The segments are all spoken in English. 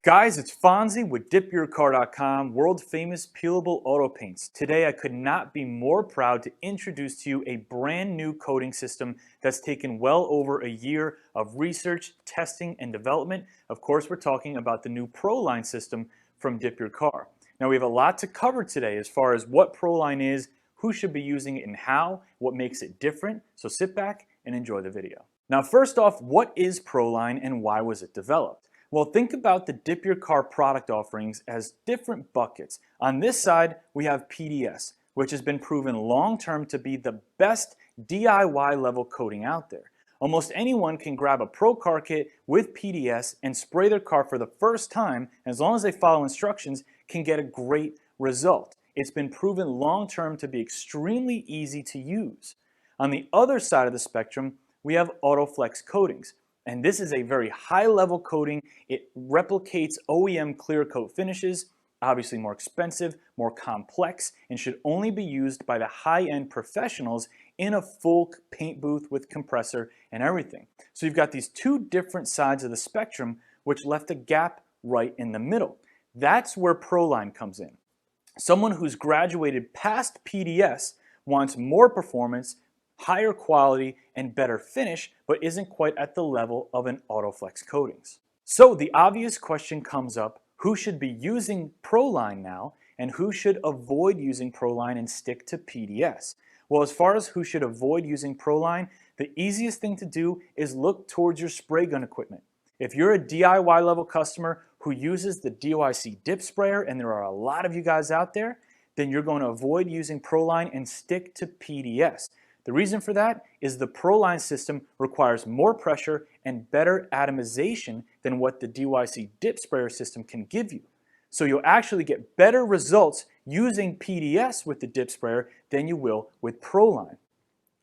Guys, it's Fonzie with DipYourCar.com, world famous peelable auto paints. Today I could not be more proud to introduce to you a brand new coating system that's taken well over a year of research, testing, and development. Of course, we're talking about the new ProLine system from DipYourCar. Now we have a lot to cover today as far as what ProLine is, who should be using it and how, what makes it different. So sit back and enjoy the video. Now first off, what is ProLine and why was it developed? Well, think about the DipYourCar product offerings as different buckets. On this side, we have PDS, which has been proven long-term to be the best DIY level coating out there. Almost anyone can grab a Pro Car kit with PDS and spray their car for the first time, and as long as they follow instructions, can get a great result. It's been proven long-term to be extremely easy to use. On the other side of the spectrum, we have AutoFlex coatings. And this is a very high-level coating. It replicates OEM clear coat finishes, obviously more expensive, more complex, and should only be used by the high-end professionals in a full paint booth with compressor and everything. So you've got these two different sides of the spectrum, which left a gap right in the middle. That's where ProLine comes in. Someone who's graduated past PDS wants more performance, higher quality, and better finish, but isn't quite at the level of an AutoFlex coatings. So the obvious question comes up, who should be using ProLine now, and who should avoid using ProLine and stick to PDS? Well, as far as who should avoid using ProLine, the easiest thing to do is look towards your spray gun equipment. If you're a DIY level customer who uses the DYC dip sprayer, and there are a lot of you guys out there, then you're going to avoid using ProLine and stick to PDS. The reason for that is the ProLine system requires more pressure and better atomization than what the DYC dip sprayer system can give you. So you'll actually get better results using PDS with the dip sprayer than you will with ProLine.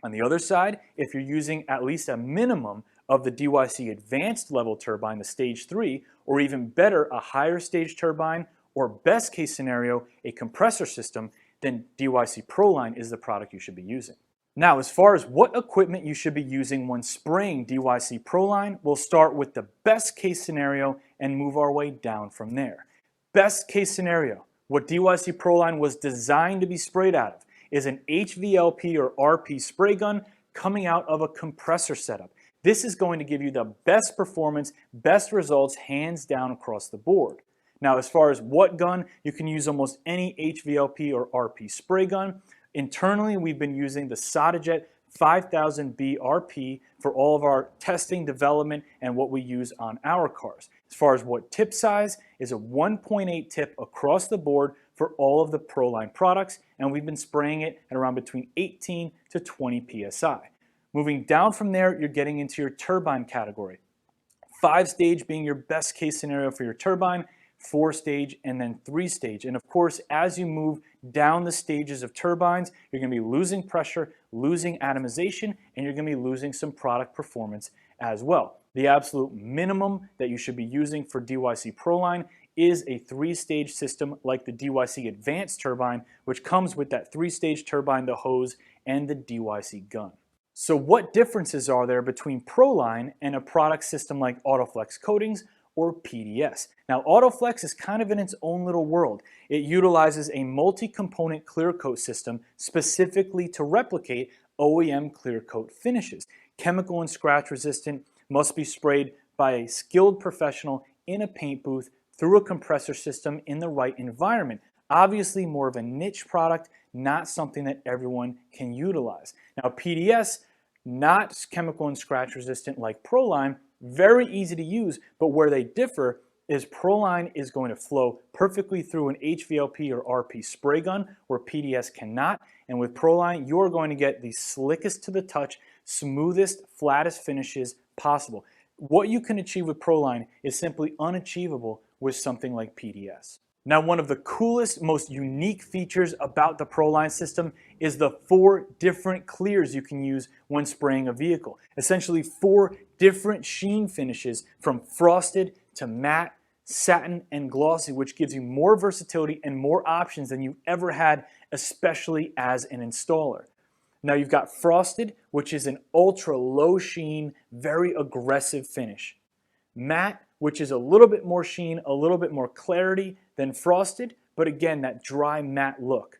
On the other side, if you're using at least a minimum of the DYC advanced level turbine, the stage 3, or even better, a higher stage turbine, or best case scenario, a compressor system, then DYC ProLine is the product you should be using. Now, as far as what equipment you should be using when spraying DYC ProLine, we'll start with the best case scenario and move our way down from there. Best case scenario, what DYC ProLine was designed to be sprayed out of is an HVLP or RP spray gun coming out of a compressor setup. This is going to give you the best performance, best results, hands down across the board. Now, as far as what gun, you can use almost any HVLP or RP spray gun. Internally, we've been using the Sodajet 5000B RP for all of our testing, development, and what we use on our cars. As far as what tip size, is a 1.8 tip across the board for all of the ProLine products, and we've been spraying it at around between 18 to 20 PSI. Moving down from there, you're getting into your turbine category. 5-stage being your best case scenario for your turbine, 4-stage, and then 3-stage. And of course, as you move down the stages of turbines, you're going to be losing pressure, losing atomization, and you're going to be losing some product performance as well. The absolute minimum that you should be using for DYC ProLine is a 3-stage system like the DYC Advanced turbine, which comes with that 3-stage turbine, the hose, and the DYC gun. So what differences are there between ProLine and a product system like AutoFlex coatings or PDS? Now, AutoFlex is kind of in its own little world. It utilizes a multi-component clear coat system specifically to replicate OEM clear coat finishes. Chemical and scratch resistant, must be sprayed by a skilled professional in a paint booth through a compressor system in the right environment. Obviously more of a niche product, not something that everyone can utilize. Now, PDS, not chemical and scratch resistant like ProLine, very easy to use, but where they differ is ProLine is going to flow perfectly through an HVLP or RP spray gun where PDS cannot, and with ProLine you're going to get the slickest to the touch, smoothest, flattest finishes possible. What you can achieve with ProLine is simply unachievable with something like PDS. Now, one of the coolest, most unique features about the ProLine system is the 4 different clears you can use when spraying a vehicle. Essentially 4 different sheen finishes from frosted to matte, satin, and glossy, which gives you more versatility and more options than you've ever had, especially as an installer. Now you've got frosted, which is an ultra low sheen, very aggressive finish. Matte, which is a little bit more sheen, a little bit more clarity than frosted, but again, that dry matte look.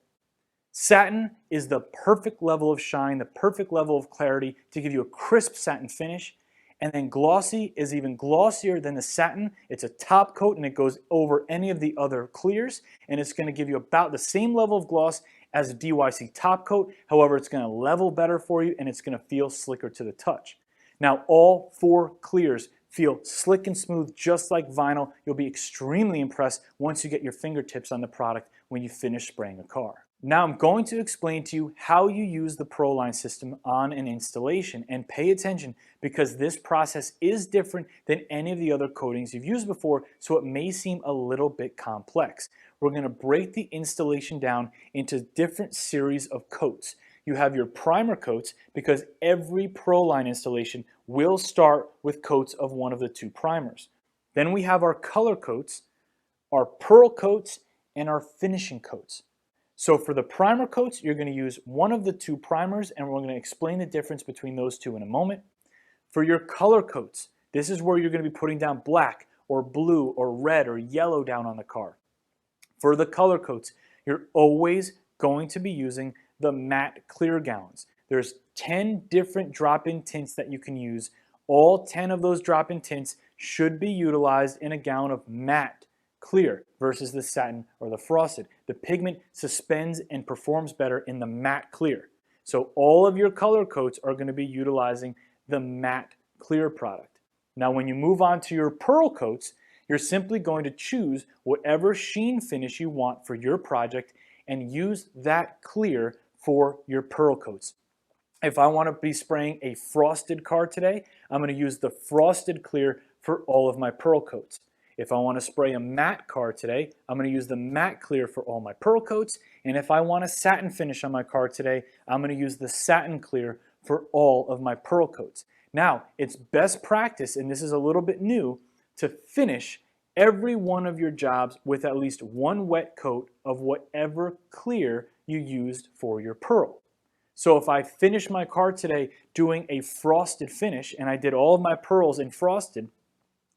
Satin is the perfect level of shine, the perfect level of clarity to give you a crisp satin finish. And then glossy is even glossier than the satin. It's a top coat and it goes over any of the other clears, and it's going to give you about the same level of gloss as a DYC top coat. However, it's going to level better for you and it's going to feel slicker to the touch. Now, all 4 clears feel slick and smooth just like vinyl. You'll be extremely impressed once you get your fingertips on the product when you finish spraying a car. Now I'm going to explain to you how you use the ProLine system on an installation, and pay attention because this process is different than any of the other coatings you've used before, so it may seem a little bit complex. We're going to break the installation down into different series of coats. You have your primer coats because every ProLine installation will start with coats of one of the 2 primers. Then we have our color coats, our pearl coats, and our finishing coats. So for the primer coats, you're going to use one of the 2 primers, and we're going to explain the difference between those 2 in a moment. For your color coats, this is where you're going to be putting down black or blue or red or yellow down on the car. For the color coats, you're always going to be using the matte clear gallons. There's 10 different drop-in tints that you can use. All 10 of those drop-in tints should be utilized in a gallon of matte clear versus the satin or the frosted. The pigment suspends and performs better in the matte clear. So all of your color coats are going to be utilizing the matte clear product. Now when you move on to your pearl coats, you're simply going to choose whatever sheen finish you want for your project and use that clear for your pearl coats. If I want to be spraying a frosted car today, I'm going to use the frosted clear for all of my pearl coats. If I want to spray a matte car today, I'm going to use the matte clear for all my pearl coats. And if I want a satin finish on my car today, I'm going to use the satin clear for all of my pearl coats. Now, it's best practice, and this is a little bit new, to finish every one of your jobs with at least 1 wet coat of whatever clear you used for your pearl. So if I finish my car today doing a frosted finish and I did all of my pearls in frosted,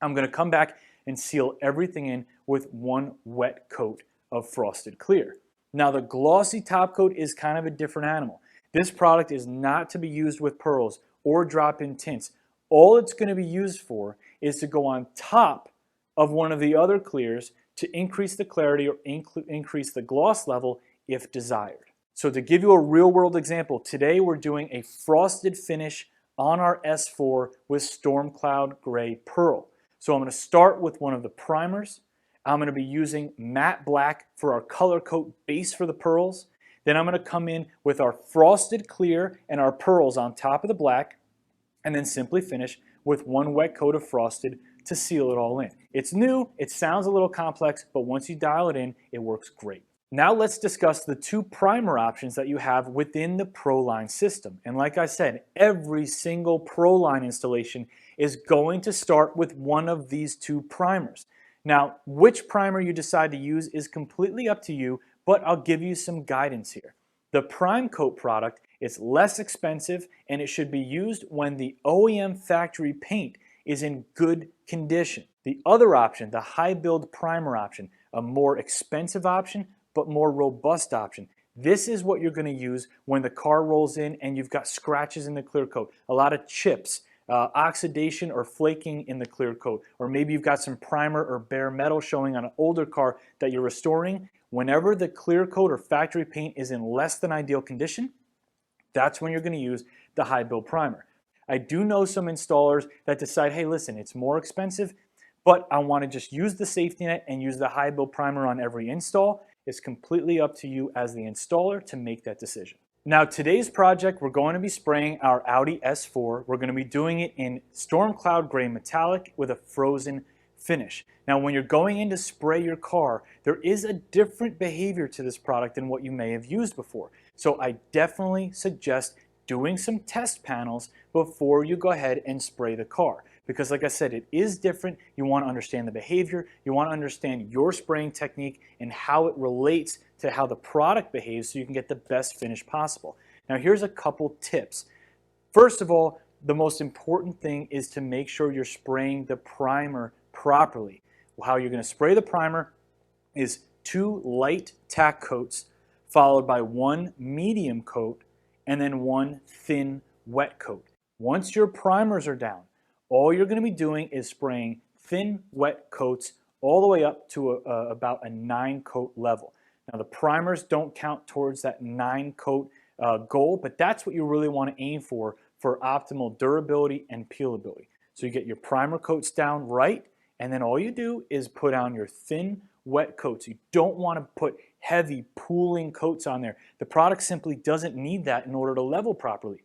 I'm going to come back and seal everything in with 1 wet coat of frosted clear. Now the glossy top coat is kind of a different animal. This product is not to be used with pearls or drop-in tints. All it's going to be used for is to go on top of one of the other clears to increase the clarity or increase the gloss level if desired. So to give you a real-world example, today we're doing a frosted finish on our S4 with Storm Cloud Gray Pearl. So I'm going to start with one of the primers. I'm going to be using matte black for our color coat base for the pearls. Then I'm going to come in with our frosted clear and our pearls on top of the black, and then simply finish with 1 wet coat of frosted to seal it all in. It's new, it sounds a little complex, but once you dial it in, it works great. Now let's discuss the 2 primer options that you have within the ProLine system. And like I said, every single ProLine installation is going to start with one of these 2 primers. Now, which primer you decide to use is completely up to you, but I'll give you some guidance here. The Prime Coat product is less expensive and it should be used when the OEM factory paint is in good condition. The other option, the high build primer option, a more expensive option, but more robust option. This is what you're going to use when the car rolls in and you've got scratches in the clear coat, a lot of chips, oxidation or flaking in the clear coat, or maybe you've got some primer or bare metal showing on an older car that you're restoring. Whenever the clear coat or factory paint is in less than ideal condition, that's when you're going to use the high build primer. I do know some installers that decide, hey, listen, it's more expensive, but I want to just use the safety net and use the high build primer on every install. It's completely up to you as the installer to make that decision. Now today's project, we're going to be spraying our Audi S4. We're going to be doing it in Storm Cloud Gray Metallic with a frozen finish. Now when you're going in to spray your car, there is a different behavior to this product than what you may have used before. So I definitely suggest doing some test panels before you go ahead and spray the car. Because like I said, it is different. You want to understand the behavior. You want to understand your spraying technique and how it relates to how the product behaves so you can get the best finish possible. Now here's a couple tips. First of all, the most important thing is to make sure you're spraying the primer properly. How you're going to spray the primer is 2 light tack coats followed by 1 medium coat and then 1 thin wet coat. Once your primers are down, all you're going to be doing is spraying thin wet coats all the way up to about a 9 coat level. Now the primers don't count towards that 9 coat goal, but that's what you really want to aim for optimal durability and peelability. So you get your primer coats down right, and then all you do is put on your thin wet coats. You don't want to put heavy pooling coats on there. The product simply doesn't need that in order to level properly.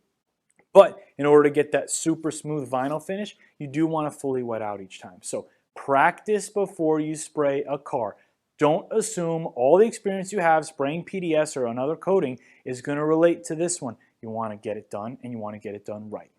But in order to get that super smooth vinyl finish, you do want to fully wet out each time. So practice before you spray a car. Don't assume all the experience you have spraying PDS or another coating is going to relate to this one. You want to get it done, and you want to get it done right.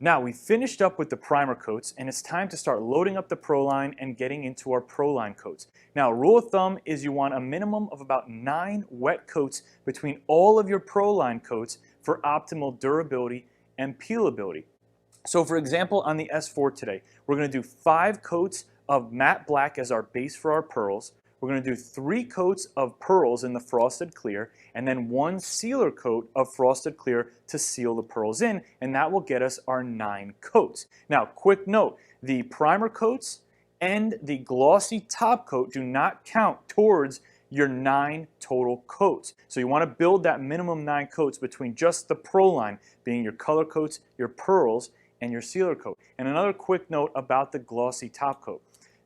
Now we finished up with the primer coats, and it's time to start loading up the ProLine and getting into our ProLine coats. Now, rule of thumb is you want a minimum of about 9 wet coats between all of your ProLine coats for optimal durability and peelability. So for example, on the S4 today, we're going to do 5 coats of matte black as our base for our pearls. We're going to do 3 coats of pearls in the frosted clear, and then 1 sealer coat of frosted clear to seal the pearls in, and that will get us our 9 coats. Now, quick note, the primer coats and the glossy top coat do not count towards your 9 total coats. So you want to build that minimum 9 coats between just the ProLine, being your color coats, your pearls, and your sealer coat. And another quick note about the glossy top coat.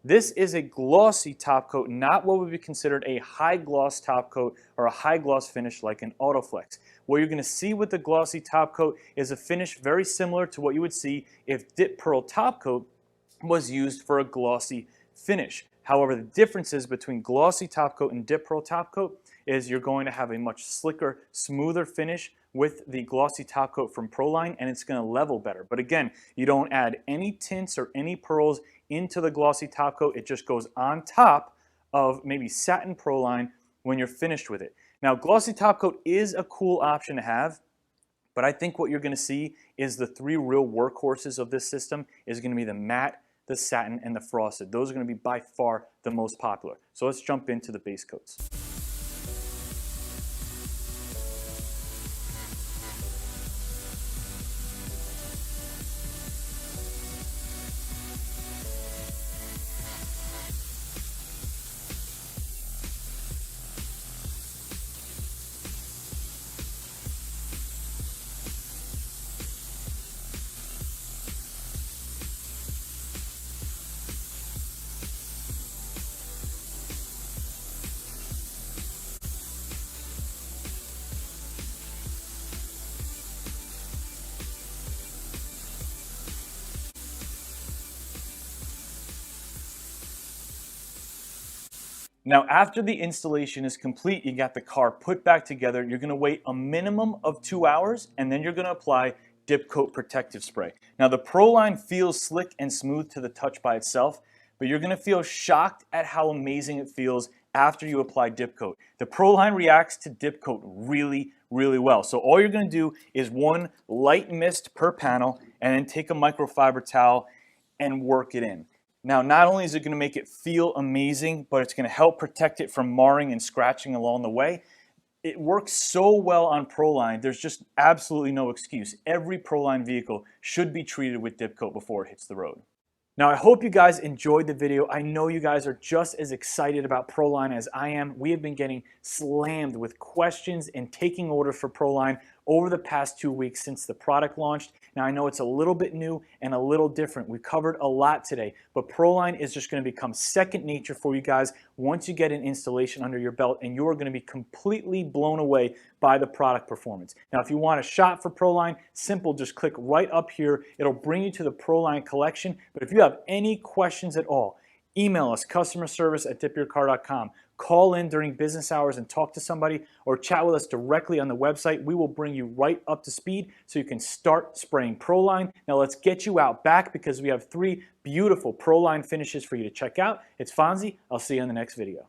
This is a glossy top coat, not what would be considered a high gloss top coat or a high gloss finish like an Autoflex. What you're going to see with the glossy top coat is a finish very similar to what you would see if Dip Pearl top coat was used for a glossy finish. However, the differences between glossy top coat and Dip Pearl top coat is you're going to have a much slicker, smoother finish with the glossy top coat from ProLine, and it's going to level better. But again, you don't add any tints or any pearls into the glossy top coat. It just goes on top of maybe satin ProLine when you're finished with it. Now, glossy top coat is a cool option to have, but I think what you're going to see is the 3 real workhorses of this system is going to be the matte, the satin, and the frosted. Those are going to be by far the most popular. So let's jump into the base coats. Now, after the installation is complete, you got the car put back together, you're going to wait a minimum of 2 hours, and then you're going to apply Dip Coat Protective Spray. Now, the ProLine feels slick and smooth to the touch by itself, but you're going to feel shocked at how amazing it feels after you apply Dip Coat. The ProLine reacts to Dip Coat really, really well. So all you're going to do is 1 light mist per panel, and then take a microfiber towel and work it in. Now, not only is it going to make it feel amazing, but it's going to help protect it from marring and scratching along the way. It works so well on ProLine, there's just absolutely no excuse. Every ProLine vehicle should be treated with dip coat before it hits the road. Now, I hope you guys enjoyed the video. I know you guys are just as excited about ProLine as I am. We have been getting slammed with questions and taking orders for ProLine over the past 2 weeks since the product launched. Now, I know it's a little bit new and a little different. We covered a lot today, but ProLine is just going to become second nature for you guys once you get an installation under your belt, and you're going to be completely blown away by the product performance. Now, if you want a shot for ProLine, simple, just click right up here. It'll bring you to the ProLine collection. But if you have any questions at all, email us, customerservice@DipYourCar.com. Call in during business hours and talk to somebody, or chat with us directly on the website. We will bring you right up to speed so you can start spraying ProLine. Now let's get you out back because we have 3 beautiful ProLine finishes for you to check out. It's Fonzie. I'll see you in the next video.